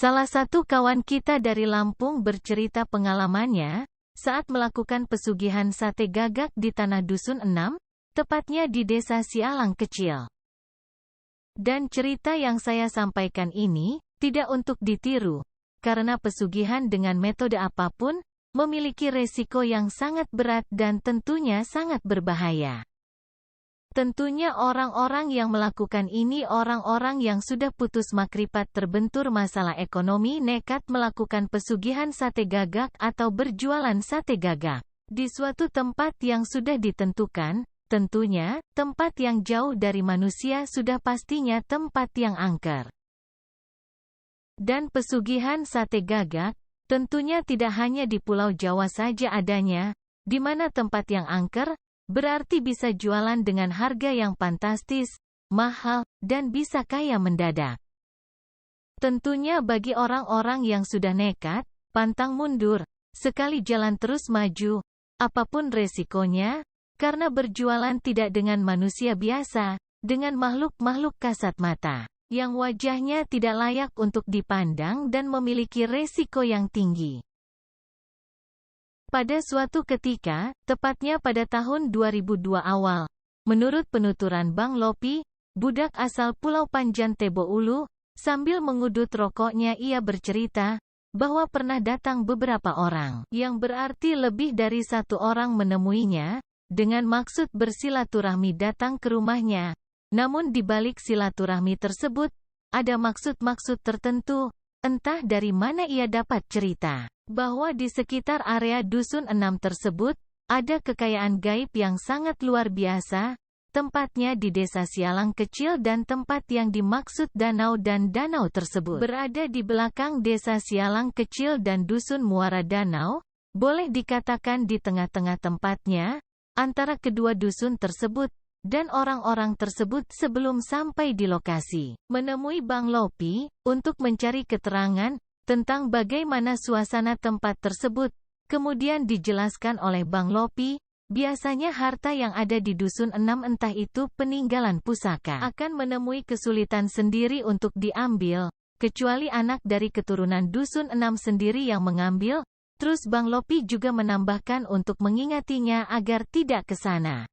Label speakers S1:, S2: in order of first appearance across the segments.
S1: Salah satu kawan kita dari Lampung bercerita pengalamannya saat melakukan pesugihan sate gagak di tanah Dusun 6, tepatnya di Desa Sialang Kecil. Dan cerita yang saya sampaikan ini tidak untuk ditiru, karena pesugihan dengan metode apapun memiliki resiko yang sangat berat dan tentunya sangat berbahaya. Tentunya orang-orang yang melakukan ini orang-orang yang sudah putus makripat terbentur masalah ekonomi nekat melakukan pesugihan sate gagak atau berjualan sate gagak di suatu tempat yang sudah ditentukan, tentunya tempat yang jauh dari manusia sudah pastinya tempat yang angker. Dan pesugihan sate gagak tentunya tidak hanya di Pulau Jawa saja adanya, di mana tempat yang angker berarti bisa jualan dengan harga yang fantastis, mahal, dan bisa kaya mendadak. Tentunya bagi orang-orang yang sudah nekat, pantang mundur, sekali jalan terus maju, apapun resikonya, karena berjualan tidak dengan manusia biasa, dengan makhluk-makhluk kasat mata, yang wajahnya tidak layak untuk dipandang dan memiliki resiko yang tinggi. Pada suatu ketika, tepatnya pada tahun 2002 awal, menurut penuturan Bang Lopi, budak asal Pulau Panjan Tebo Ulu, sambil mengudut rokoknya ia bercerita, bahwa pernah datang beberapa orang, yang berarti lebih dari satu orang menemuinya, dengan maksud bersilaturahmi datang ke rumahnya. Namun di balik silaturahmi tersebut, ada maksud-maksud tertentu, entah dari mana ia dapat cerita bahwa di sekitar area Dusun 6 tersebut, ada kekayaan gaib yang sangat luar biasa, tempatnya di Desa Sialang Kecil dan tempat yang dimaksud danau dan danau tersebut berada di belakang Desa Sialang Kecil dan Dusun Muara Danau, boleh dikatakan di tengah-tengah tempatnya, antara kedua dusun tersebut, dan orang-orang tersebut sebelum sampai di lokasi, menemui Bang Lopi, untuk mencari keterangan tentang bagaimana suasana tempat tersebut, kemudian dijelaskan oleh Bang Lopi, biasanya harta yang ada di Dusun 6 entah itu peninggalan pusaka akan menemui kesulitan sendiri untuk diambil, kecuali anak dari keturunan Dusun 6 sendiri yang mengambil, terus Bang Lopi juga menambahkan untuk mengingatinya agar tidak ke sana.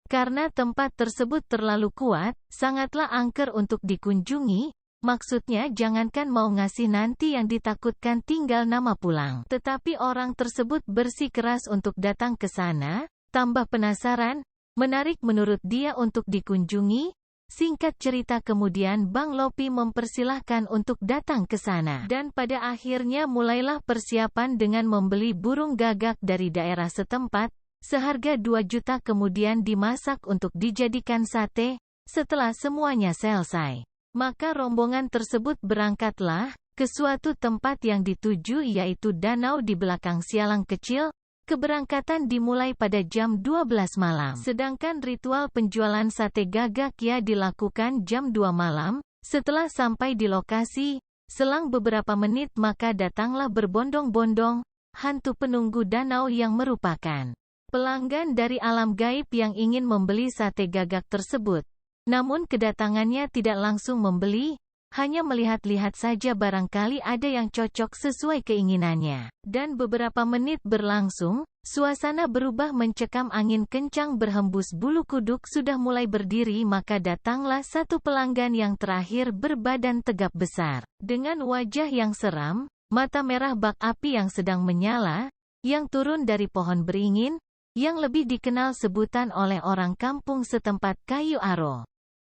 S1: Karena tempat tersebut terlalu kuat, sangatlah angker untuk dikunjungi, maksudnya jangankan mau ngasih nanti yang ditakutkan tinggal nama pulang. Tetapi orang tersebut bersikeras untuk datang ke sana, tambah penasaran, menarik menurut dia untuk dikunjungi. Singkat cerita kemudian Bang Lopi mempersilahkan untuk datang ke sana. Dan pada akhirnya mulailah persiapan dengan membeli burung gagak dari daerah setempat, seharga 2 juta kemudian dimasak untuk dijadikan sate. Setelah semuanya selesai, maka rombongan tersebut berangkatlah ke suatu tempat yang dituju yaitu danau di belakang Sialang Kecil. Keberangkatan dimulai pada jam 12 malam. Sedangkan ritual penjualan sate gagak ya dilakukan jam 2 malam. Setelah sampai di lokasi, selang beberapa menit maka datanglah berbondong-bondong hantu penunggu danau yang merupakan pelanggan dari alam gaib yang ingin membeli sate gagak tersebut. Namun kedatangannya tidak langsung membeli, hanya melihat-lihat saja barangkali ada yang cocok sesuai keinginannya. Dan beberapa menit berlangsung, suasana berubah mencekam angin kencang berhembus bulu kuduk sudah mulai berdiri maka datanglah satu pelanggan yang terakhir berbadan tegap besar. Dengan wajah yang seram, mata merah bak api yang sedang menyala, yang turun dari pohon beringin, yang lebih dikenal sebutan oleh orang kampung setempat Kayu Aro.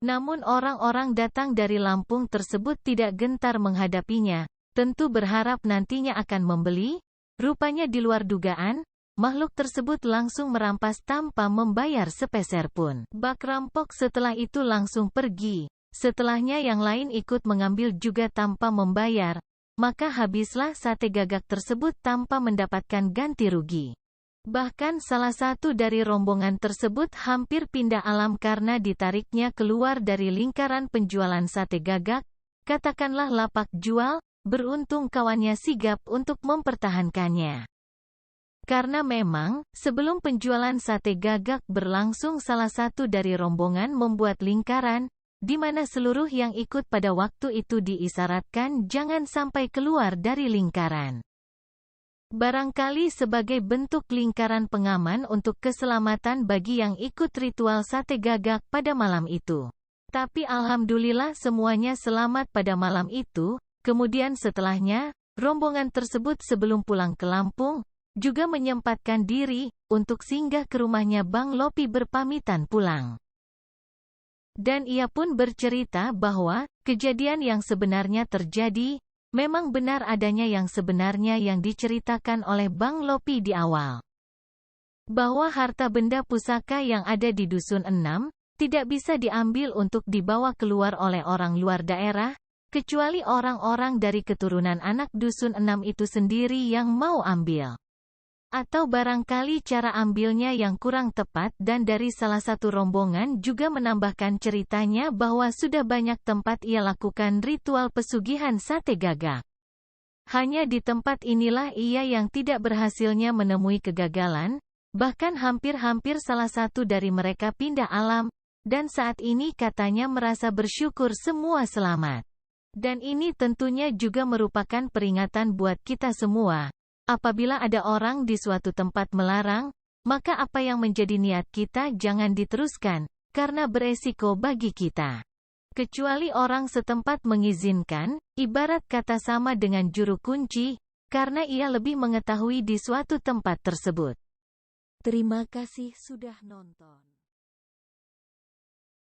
S1: Namun orang-orang datang dari Lampung tersebut tidak gentar menghadapinya, tentu berharap nantinya akan membeli. Rupanya di luar dugaan, makhluk tersebut langsung merampas tanpa membayar sepeser pun. Bak rampok setelah itu langsung pergi, setelahnya yang lain ikut mengambil juga tanpa membayar, maka habislah sate gagak tersebut tanpa mendapatkan ganti rugi. Bahkan salah satu dari rombongan tersebut hampir pindah alam karena ditariknya keluar dari lingkaran penjualan sate gagak, katakanlah lapak jual, beruntung kawannya sigap untuk mempertahankannya. Karena memang, sebelum penjualan sate gagak berlangsung salah satu dari rombongan membuat lingkaran, di mana seluruh yang ikut pada waktu itu diisyaratkan jangan sampai keluar dari lingkaran. Barangkali sebagai bentuk lingkaran pengaman untuk keselamatan bagi yang ikut ritual sate gagak pada malam itu. Tapi alhamdulillah semuanya selamat pada malam itu. Kemudian setelahnya, rombongan tersebut sebelum pulang ke Lampung, juga menyempatkan diri untuk singgah ke rumahnya Bang Lopi berpamitan pulang. Dan ia pun bercerita bahwa kejadian yang sebenarnya terjadi, memang benar adanya yang sebenarnya yang diceritakan oleh Bang Lopi di awal. Bahwa harta benda pusaka yang ada di Dusun 6, tidak bisa diambil untuk dibawa keluar oleh orang luar daerah, kecuali orang-orang dari keturunan anak Dusun 6 itu sendiri yang mau ambil. Atau barangkali cara ambilnya yang kurang tepat dan dari salah satu rombongan juga menambahkan ceritanya bahwa sudah banyak tempat ia lakukan ritual pesugihan sate gagak. Hanya di tempat inilah ia yang tidak berhasilnya menemui kegagalan, bahkan hampir-hampir salah satu dari mereka pindah alam, dan saat ini katanya merasa bersyukur semua selamat. Dan ini tentunya juga merupakan peringatan buat kita semua. Apabila ada orang di suatu tempat melarang, maka apa yang menjadi niat kita jangan diteruskan, karena beresiko bagi kita. Kecuali orang setempat mengizinkan, ibarat kata sama dengan juru kunci, karena ia lebih mengetahui di suatu tempat tersebut. Terima kasih sudah nonton.